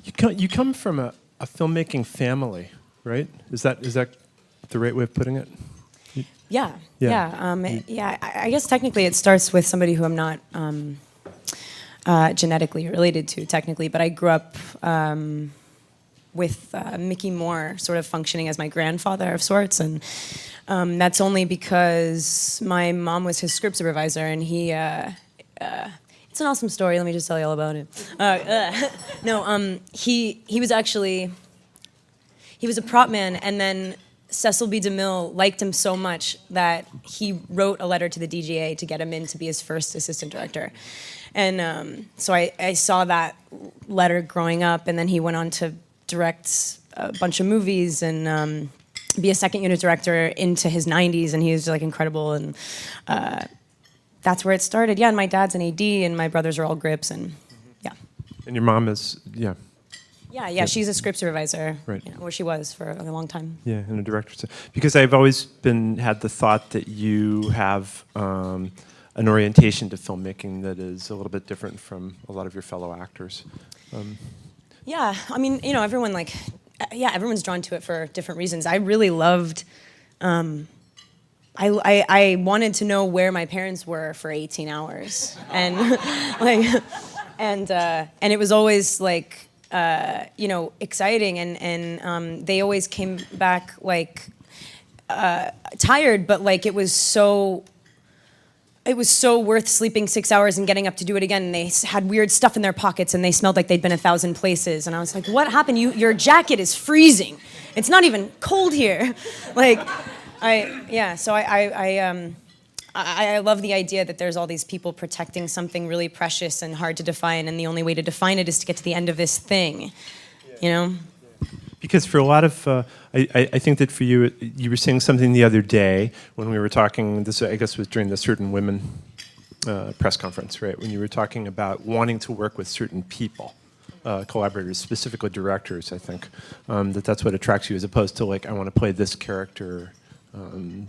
You come from a filmmaking family, right? Is that the right way of putting it? Yeah. Yeah. I guess technically it starts with somebody who I'm not genetically related to, technically, but I grew up with Mickey Moore sort of functioning as my grandfather of sorts, and that's only because my mom was his script supervisor, and he. It's an awesome story. Let me just tell you all about it. He was actually a prop man, and then Cecil B. DeMille liked him so much that he wrote a letter to the DGA to get him in to be his first assistant director. And so I saw that letter growing up, and then he went on to direct a bunch of movies and be a second unit director into his 90s, and he was like incredible. And that's where it started. Yeah, and my dad's an AD, and my brothers are all grips, and yeah. And your mom is, yeah. Yeah, she's a script supervisor, right. Or she was for a long time. Yeah, and a director. Because I've always had the thought that you have an orientation to filmmaking that is a little bit different from a lot of your fellow actors. Yeah, I mean, everyone's drawn to it for different reasons. I really loved. I wanted to know where my parents were for 18 hours, and and it was always like. Exciting, and they always came back like tired, but like it was so worth sleeping 6 hours and getting up to do it again. And they had weird stuff in their pockets, and they smelled like they'd been 1,000 places. And I was like, "What happened? Your jacket is freezing. It's not even cold here." I love the idea that there's all these people protecting something really precious and hard to define, and the only way to define it is to get to the end of this thing, you know? Because for a lot of, I think that for you, you were saying something the other day when we were talking, this I guess was during the Certain Women press conference, right? When you were talking about wanting to work with certain people, collaborators, specifically directors, I think, that's what attracts you as opposed to like, I want to play this character.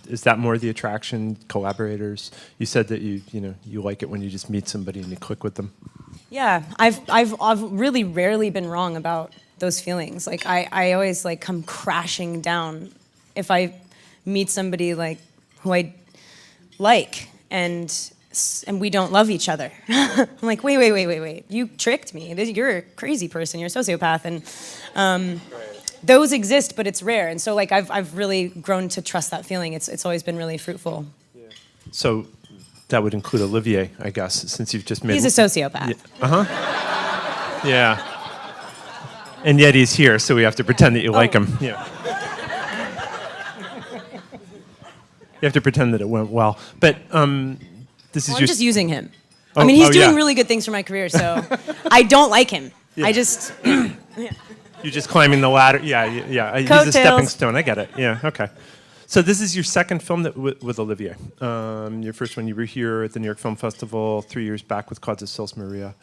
Is that more the attraction, collaborators? You said that you like it when you just meet somebody and you click with them. Yeah, I've really rarely been wrong about those feelings. Like I always like come crashing down if I meet somebody like who I like and we don't love each other. I'm like, wait, you tricked me. You're a crazy person. You're a sociopath, and. Those exist, but it's rare, and so like I've really grown to trust that feeling. It's always been really fruitful. Yeah. So that would include Olivier, I guess, since you've just made. He's a sociopath. Yeah. Yeah. And yet he's here, so we have to pretend that you like him. Yeah. You have to pretend that it went well, but this is. I'm just using him. I mean, he's doing really good things for my career, so I don't like him. Yeah. I just. Yeah. You're just climbing the ladder. Yeah. He's a stepping stone. I get it. Yeah, okay. So this is your second film with Olivier. Your first one, you were here at the New York Film Festival 3 years back with Cause of Sils Maria.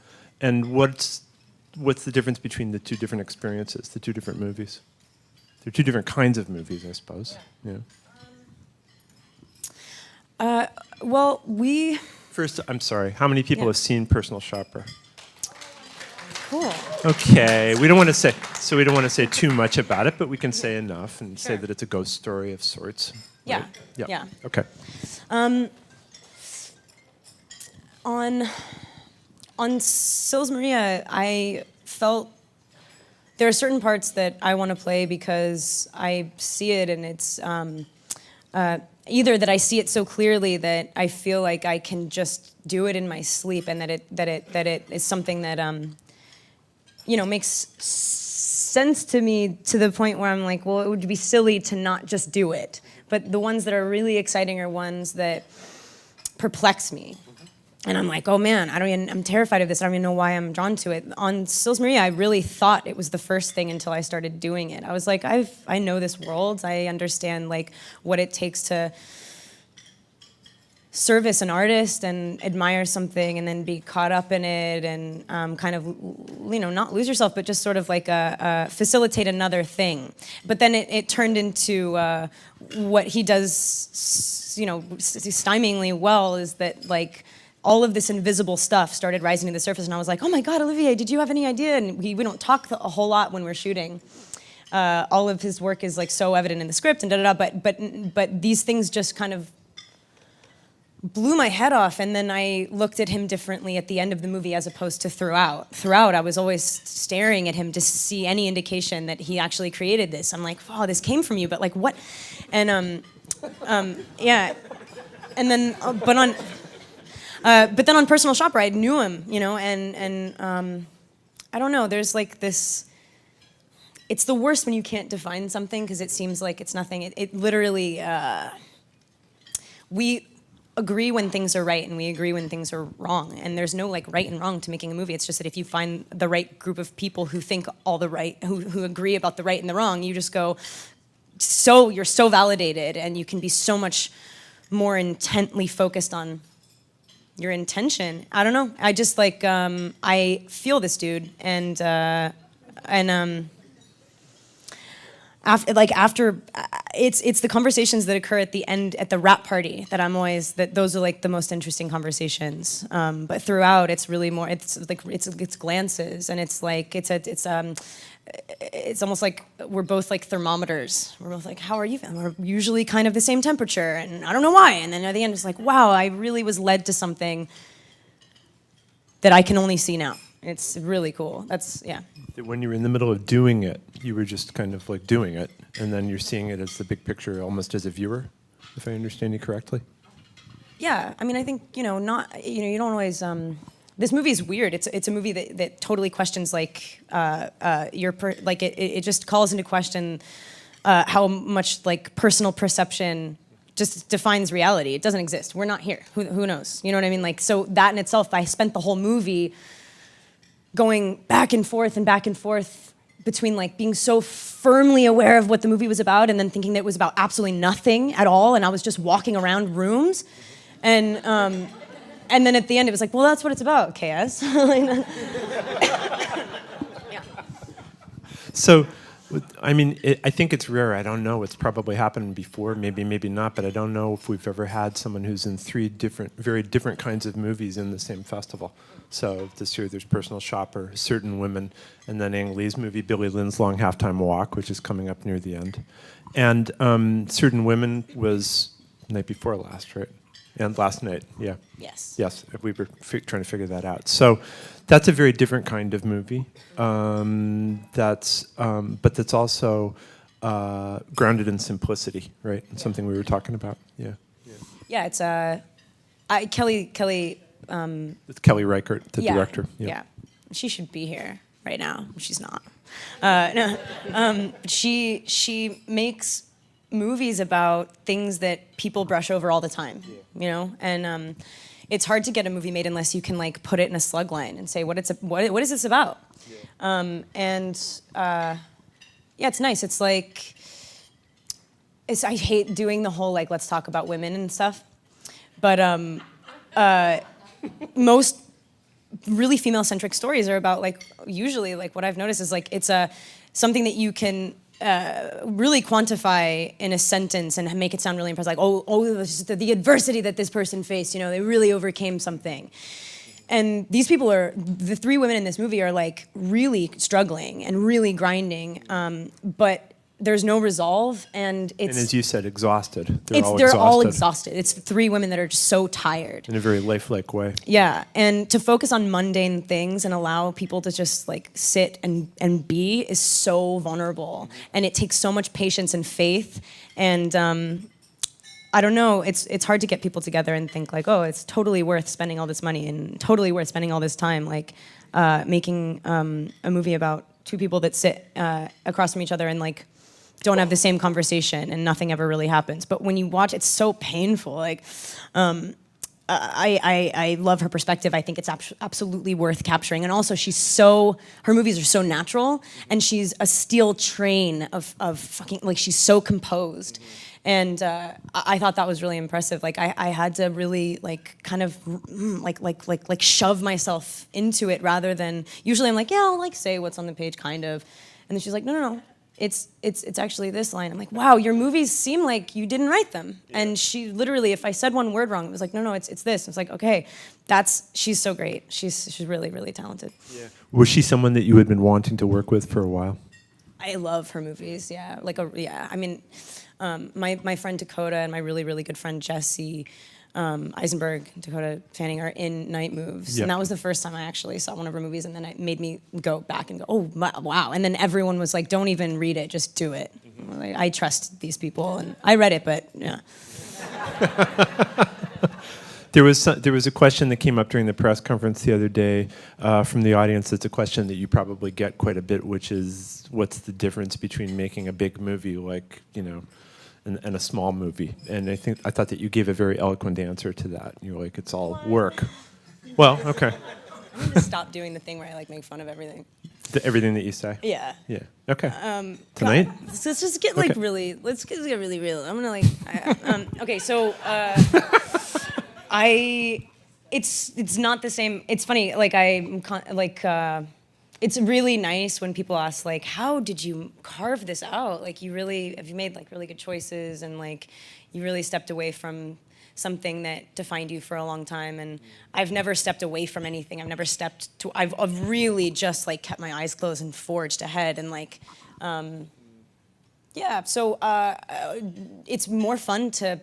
And what's the difference between the two different experiences, the two different movies? They're two different kinds of movies, I suppose. Yeah. First, I'm sorry. How many people have seen Personal Shopper? Cool. Okay, we don't want to say too much about it, but we can say enough and say that it's a ghost story of sorts. Yeah. Right? Yeah. Okay. On Sils Maria, I felt there are certain parts that I want to play because I see it, and it's either that I see it so clearly that I feel like I can just do it in my sleep, and that it is something that makes sense to me to the point where I'm like, well, it would be silly to not just do it. But the ones that are really exciting are ones that perplex me. And I'm like, oh man, I'm terrified of this. I don't even know why I'm drawn to it. On Sils Maria, I really thought it was the first thing until I started doing it. I was like, I know this world. I understand like what it takes to service an artist and admire something and then be caught up in it and kind of, not lose yourself, but just sort of like facilitate another thing. But then it turned into what he does, stymingly well is that like all of this invisible stuff started rising to the surface, and I was like, oh my God, Olivier, did you have any idea? And we don't talk a whole lot when we're shooting. All of his work is like so evident in the script and but these things just kind of blew my head off, and then I looked at him differently at the end of the movie as opposed to throughout. Throughout, I was always staring at him to see any indication that he actually created this. I'm like, oh, this came from you, but like what? And yeah, and then but then on Personal Shopper, I knew him, you know, and I don't know. There's like this. It's the worst when you can't define something because it seems like it's nothing. It literally. We agree when things are right and we agree when things are wrong, and there's no like right and wrong to making a movie. It's just that if you find the right group of people who think all the right, who agree about the right and the wrong, you just go. So you're so validated, and you can be so much more intently focused on your intention. I don't know. I just like I feel this dude, and after it's the conversations that occur at the end at the wrap party that I'm always those are like the most interesting conversations. But throughout, it's really more. It's like it's glances, and it's like it's almost like we're both like thermometers. We're both like, how are you feeling? We're usually kind of the same temperature, and I don't know why. And then at the end, it's like, wow, I really was led to something that I can only see now. It's really cool. That's, yeah. When you were in the middle of doing it, you were just kind of like doing it, and then you're seeing it as the big picture almost as a viewer, if I understand you correctly? Yeah, I mean, I think, you know, you don't always, this movie is weird. It's a movie that totally questions like it just calls into question how much like personal perception just defines reality. It doesn't exist. We're not here. Who knows? You know what I mean? Like, so that in itself, I spent the whole movie going back and forth between like being so firmly aware of what the movie was about and then thinking that it was about absolutely nothing at all, and I was just walking around rooms, and then at the end it was like, well, that's what it's about, KS. Yeah. So, I mean, I think it's rare. I don't know. It's probably happened before, maybe not, but I don't know if we've ever had someone who's in three very different kinds of movies in the same festival. So this year there's Personal Shopper, Certain Women, and then Ang Lee's movie, Billy Lynn's Long Halftime Walk, which is coming up near the end. And Certain Women was night before last, right? And last night, yeah. Yes. Yes, we were trying to figure that out. So that's a very different kind of movie. But that's also grounded in simplicity, right? It's something we were talking about. Yeah. Yeah, it's Kelly. It's Kelly Reichardt, the director. Yeah, she should be here right now. She's not. No, she makes movies about things that people brush over all the time, you know, and it's hard to get a movie made unless you can like put it in a slug line and say what is this about, yeah, it's nice. It's like I hate doing the whole like let's talk about women and stuff, but most really female-centric stories are about like usually like what I've noticed is like it's something that you can really quantify in a sentence and make it sound really impressive. Like the adversity that this person faced, you know, they really overcame something. And these people the three women in this movie are like really struggling and really grinding, but there's no resolve, and it's... And as you said, exhausted. They're all exhausted. It's three women that are just so tired. In a very lifelike way. Yeah, and to focus on mundane things and allow people to just like sit and be is so vulnerable. And it takes so much patience and faith, and I don't know, it's hard to get people together and think like, oh, it's totally worth spending all this money and totally worth spending all this time, like making a movie about two people that sit across from each other and like don't have the same conversation and nothing ever really happens. But when you watch, it's so painful. Like, I love her perspective. I think it's absolutely worth capturing. And also, her movies are so natural, and she's a steel train of fucking, like, she's so composed. And I thought that was really impressive. Like, I had to really, like, kind of, like shove myself into it rather than, usually I'm like, yeah, I'll, like, say what's on the page, kind of. And then she's like, no, it's actually this line. I'm like, wow, your movies seem like you didn't write them. Yeah. And she literally, if I said one word wrong, it was like, no, it's this. It's like, okay, she's so great. She's really, really talented. Yeah. Was she someone that you had been wanting to work with for a while? I love her movies. Yeah, I mean, my friend Dakota and my really, really good friend Jesse Eisenberg, Dakota Fanning are in Night Moves, yep. and that was the first time I actually saw one of her movies, and then it made me go back and go, oh wow, and then everyone was like, don't even read it, just do it. Mm-hmm. Like, I trust these people, and I read it, but yeah. There was a question that came up during the press conference the other day from the audience. It's a question that you probably get quite a bit, which is, what's the difference between making a big movie like, and a small movie? And I thought that you gave a very eloquent answer to that. You were like, it's all work. Well, okay. I'm going to stop doing the thing where I like make fun of everything. Everything that you say? Yeah. Yeah. Okay. Tonight? Let's just get like really, let's get really real. I'm going to like, okay, so it's not the same. It's funny, like it's really nice when people ask, like, how did you carve this out? Like, have you made like really good choices, and like you really stepped away from something that defined you for a long time. And I've never stepped away from anything. I've really just like kept my eyes closed and forged ahead, and like, yeah. So it's more fun to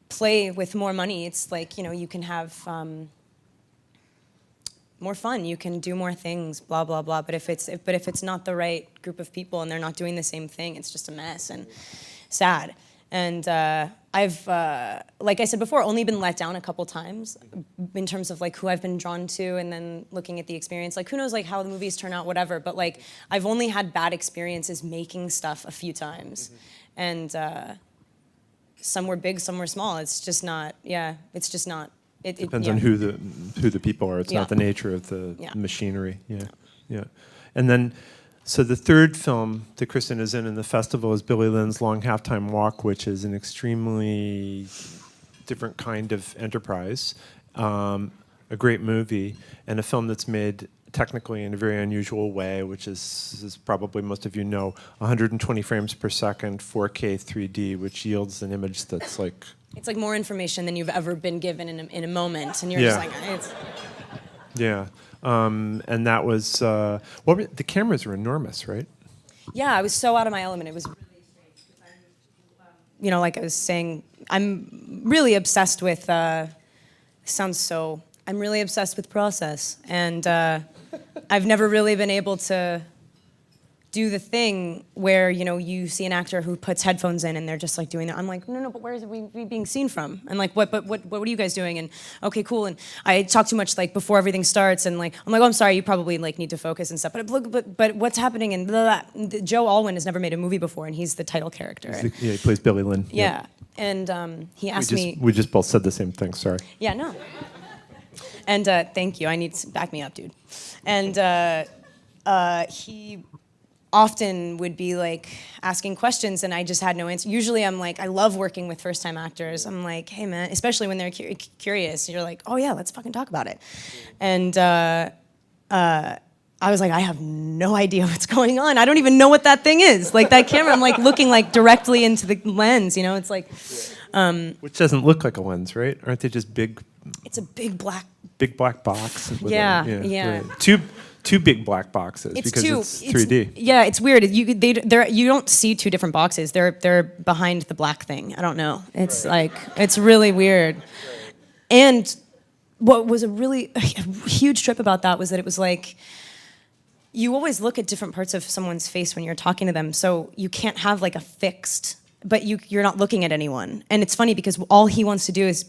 play with more money. It's like, you can have more fun, you can do more things, blah blah blah. But if it's not the right group of people and they're not doing the same thing, it's just a mess and sad. And I've, like I said before, only been let down a couple times in terms of like who I've been drawn to, and then looking at the experience. Like, who knows like how the movies turn out, whatever. But like, I've only had bad experiences making stuff a few times, and some were big, some were small. It's just not. Yeah, it's just not. It depends on who the people are. It's not the nature of the machinery. Yeah. And then, so the third film that Kristen is in the festival is Billy Lynn's Long Halftime Walk, which is an extremely different kind of enterprise, a great movie, and a film that's made technically in a very unusual way, which is, as probably most of you know, 120 frames per second, 4K 3D, which yields an image that's like... It's like more information than you've ever been given in a moment, and you're just like, it's... Yeah, and that was, the cameras were enormous, right? Yeah, I was so out of my element. It was really strange. Like I was saying, I'm really obsessed with, I'm really obsessed with process, and I've never really been able to do the thing where, you see an actor who puts headphones in and they're just like doing that. I'm like, no, but where is we being seen from? And like, what are you guys doing? And okay, cool. And I talk too much like before everything starts, and like, I'm like, oh, I'm sorry, you probably like need to focus and stuff. But what's happening? And blah, blah, blah. Joe Alwyn has never made a movie before, and he's the title character. He plays Billy Lynn. Yeah. And he asked me. We just both said the same thing. Sorry. Yeah, no. And thank you. I need to back me up, dude. And he often would be like asking questions, and I just had no answer. Usually I'm like, I love working with first-time actors. I'm like, hey man, especially when they're curious, you're like, oh yeah, let's fucking talk about it. And I was like, I have no idea what's going on. I don't even know what that thing is. Like that camera, I'm like looking like directly into the lens, it's like... Which doesn't look like a lens, right? Aren't they just big... It's a big black box. With yeah. Two big black boxes because it's 3D. It's weird. You don't see two different boxes. They're behind the black thing. I don't know. It's like, it's really weird. And what was a huge trip about that was that it was like, you always look at different parts of someone's face when you're talking to them, so you can't have like a fixed, but you're not looking at anyone. And it's funny because all he wants to do is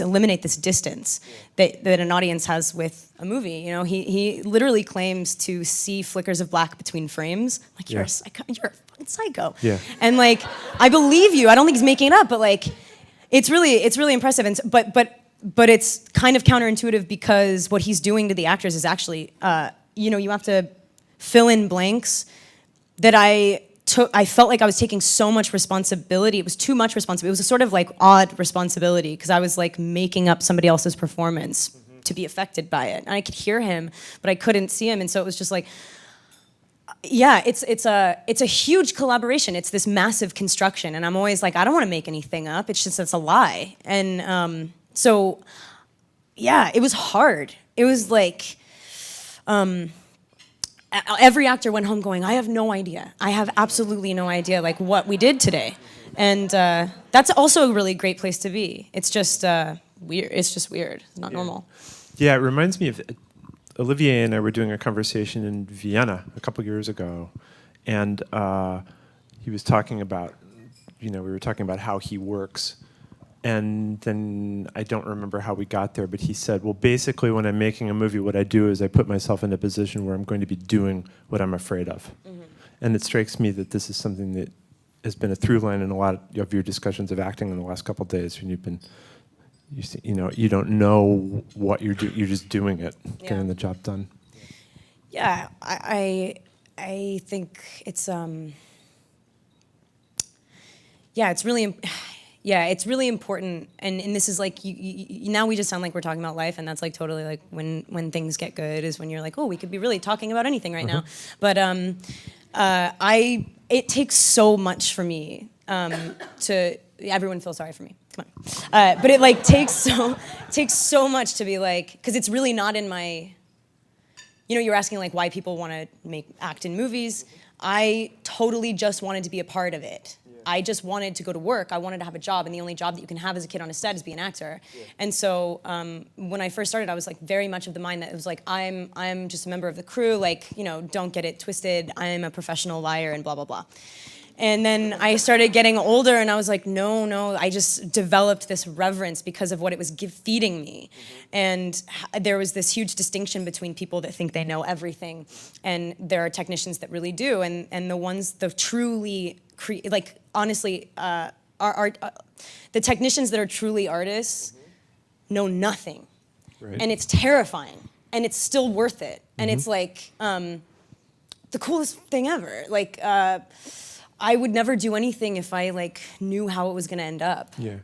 eliminate this distance that an audience has with a movie. He literally claims to see flickers of black between frames. Like, you're a fucking psycho. Yeah. And like, I believe you. I don't think he's making it up, but like, it's really impressive. And but it's kind of counterintuitive, because what he's doing to the actors is actually, you have to fill in blanks that I felt like I was taking so much responsibility. It was too much responsibility. It was a sort of like odd responsibility, because I was like making up somebody else's performance to be affected by it. And I could hear him, but I couldn't see him. And so it was just like, Yeah, it's a huge collaboration. It's this massive construction, and I'm always like, I don't want to make anything up. It's a lie, and so yeah, it was hard. It was like every actor went home going, I have no idea. I have absolutely no idea like what we did today, and that's also a really great place to be. It's just weird. It's just weird. It's not normal. Yeah, it reminds me of Olivier and I were doing a conversation in Vienna a couple years ago, and he was talking about, we were talking about how he works, and then I don't remember how we got there, but he said, well, basically when I'm making a movie, what I do is I put myself in a position where I'm going to be doing what I'm afraid of. Mm-hmm. And it strikes me that this is something that has been a through line in a lot of your discussions of acting in the last couple of days when you've been, you don't know what you're doing, you're just doing it, getting the job done. Yeah, I think it's it's really it's really important, and this is like now we just sound like we're talking about life, and that's like totally like when things get good is when you're like, oh, we could be really talking about anything right now, but it takes so much for me to everyone feel sorry for me. Come on, but it like takes so much to be like, because it's really not in my. You're asking like why people want to act in movies. I totally just wanted to be a part of it. I just wanted to go to work. I wanted to have a job, and the only job that you can have as a kid on a set is be an actor. Yeah. And so when I first started, I was like very much of the mind that it was like I'm just a member of the crew. Like don't get it twisted. I'm a professional liar and blah blah blah. And then I started getting older, and I was like, no. I just developed this reverence because of what it was feeding me. Mm-hmm. And there was this huge distinction between people that think they know everything, and there are technicians that really do, and the ones the truly honestly, the technicians that are truly artists know nothing, right. And it's terrifying, and it's still worth it, and it's like the coolest thing ever. Like. I would never do anything if I like knew how it was going to end up. Yeah.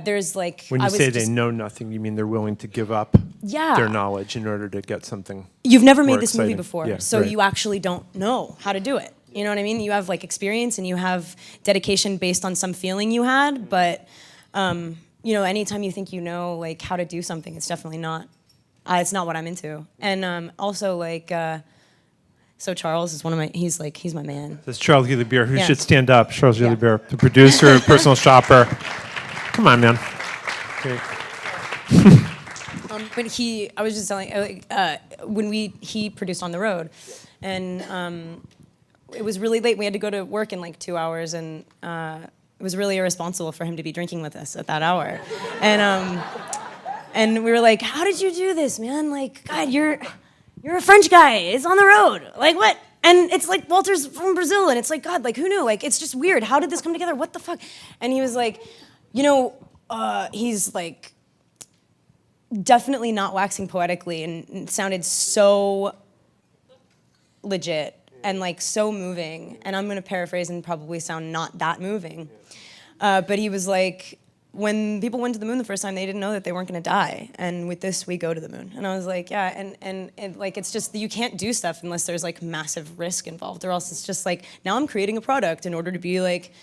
There's like when you say they know nothing, you mean they're willing to give up their knowledge in order to get something. You've never made this movie before, yeah, so right. You actually don't know how to do it. You know what I mean? You have like experience and you have dedication based on some feeling you had, but anytime you think you know like how to do something, it's definitely not. It's not what I'm into, and also like. So Charles is he's my man. That's Charles Gillibeer, who should stand up. Charles Gillibeer, the producer, personal shopper. Come on, man. Okay. But I was just telling, when he produced On the Road, and it was really late. We had to go to work in like 2 hours, and it was really irresponsible for him to be drinking with us at that hour. And we were like, how did you do this, man? Like, God, you're a French guy. It's On the Road. Like, what? And it's like Walter's from Brazil, and it's like, God, like, who knew? Like, it's just weird. How did this come together? What the fuck? And he was like, he's like, definitely not waxing poetically, and sounded so legit and like so moving. And I'm going to paraphrase and probably sound not that moving. But he was like, when people went to the moon the first time, they didn't know that they weren't going to die. And with this, we go to the moon. And I was like, yeah, and like, it's just, you can't do stuff unless there's like massive risk involved, or else it's just like, now I'm creating a product in order to be like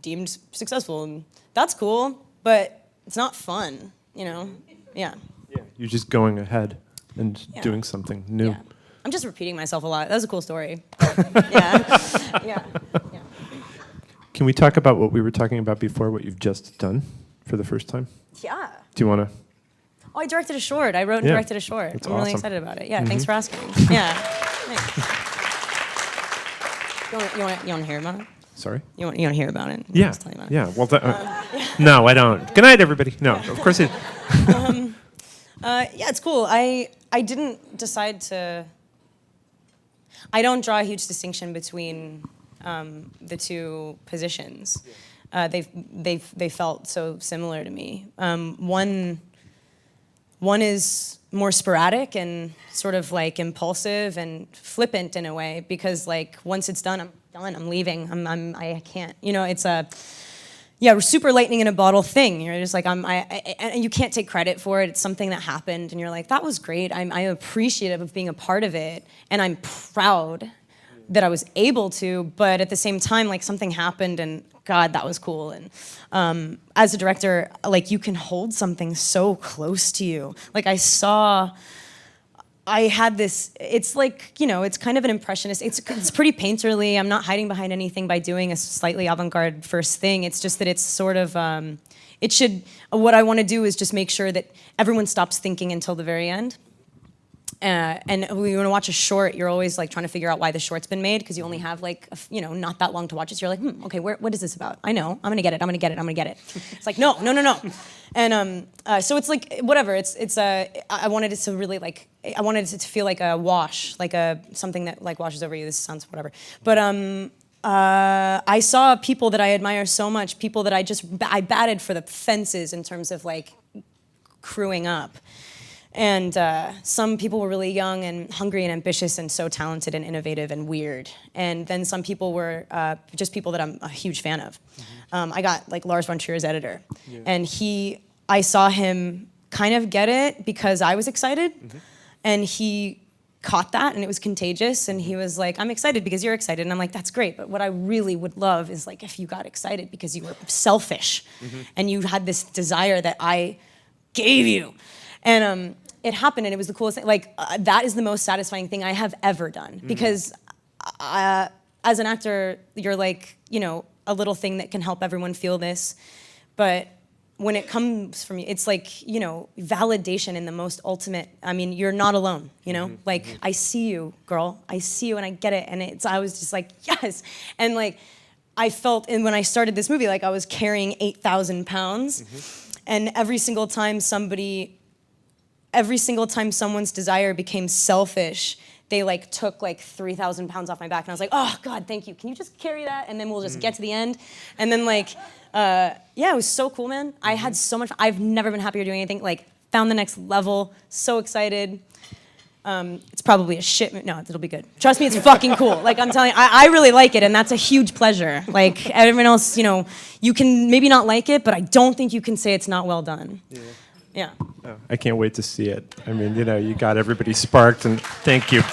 deemed successful. And that's cool, but it's not fun, Yeah. Yeah, you're just going ahead and doing something new. Yeah. I'm just repeating myself a lot. That was a cool story. Yeah. Can we talk about what we were talking about before, what you've just done for the first time? Yeah. Do you want to? Oh, I directed a short. I wrote and directed a short. That's I'm really awesome. excited about it. Yeah, thanks for asking. Yeah. You want to hear about it? Sorry? You want to hear about it? Yeah. I'll just tell you about it. Yeah. Well, no, I don't. Good night, everybody. No, of course it. Yeah, it's cool. I didn't decide to. I don't draw a huge distinction between the two positions. They felt so similar to me. One is more sporadic and sort of like impulsive and flippant in a way, because like once it's done, I'm done. I'm leaving. I can't. yeah, super lightning in a bottle thing. You're just like, and you can't take credit for it. It's something that happened, and you're like, that was great. I'm appreciative of being a part of it, and I'm proud that I was able to. But at the same time, like, something happened, and God, that was cool. And as a director, like, you can hold something so close to you. Like, I had this, it's like, you know, it's kind of an impressionist, it's pretty painterly. I'm not hiding behind anything by doing a slightly avant-garde first thing. It's just that it's sort of, what I want to do is just make sure that everyone stops thinking until the very end. And when you want to watch a short, you're always like trying to figure out why the short's been made, because you only have like, not that long to watch it. So you're like, okay, what is this about? I know, I'm gonna get it. It's like, no. And so it's like, whatever, I wanted it to really like, I wanted it to feel like a wash, like something that like washes over you. This sounds whatever. But I saw people that I admire so much, people that I batted for the fences in terms of like crewing up. And some people were really young and hungry and ambitious and so talented and innovative and weird. And then some people were just people that I'm a huge fan of. Mm-hmm. I got like Lars von Trier's editor. Yeah. And I saw him kind of get it because I was excited. Mm-hmm. And he caught that, and it was contagious. And he was like, I'm excited because you're excited. And I'm like, that's great. But what I really would love is like if you got excited because you were selfish. Mm-hmm. And you had this desire that I gave you. And it happened, and it was the coolest thing. Like, that is the most satisfying thing I have ever done. Mm-hmm. Because as an actor, you're like, a little thing that can help everyone feel this. But when it comes from you, it's like, validation in the most ultimate, you're not alone, Mm-hmm. Like, mm-hmm. I see you, girl. I see you, and I get it. And I was just like, yes. And like, I felt, and when I started this movie, like I was carrying 8,000 pounds. Mm-hmm. And every single time someone's desire became selfish, they like took like 3,000 pounds off my back, and I was like, oh God, thank you. Can you just carry that, and then we'll just get to the end? And then like, it was so cool, man. I had so much. I've never been happier doing anything. Like, found the next level. So excited. It's probably a shit. No, it'll be good. Trust me, it's fucking cool. Like, I'm telling you, I really like it, and that's a huge pleasure. Like, everyone else, you can maybe not like it, but I don't think you can say it's not well done. Yeah. Yeah. Oh, I can't wait to see it. You got everybody sparked, and thank you.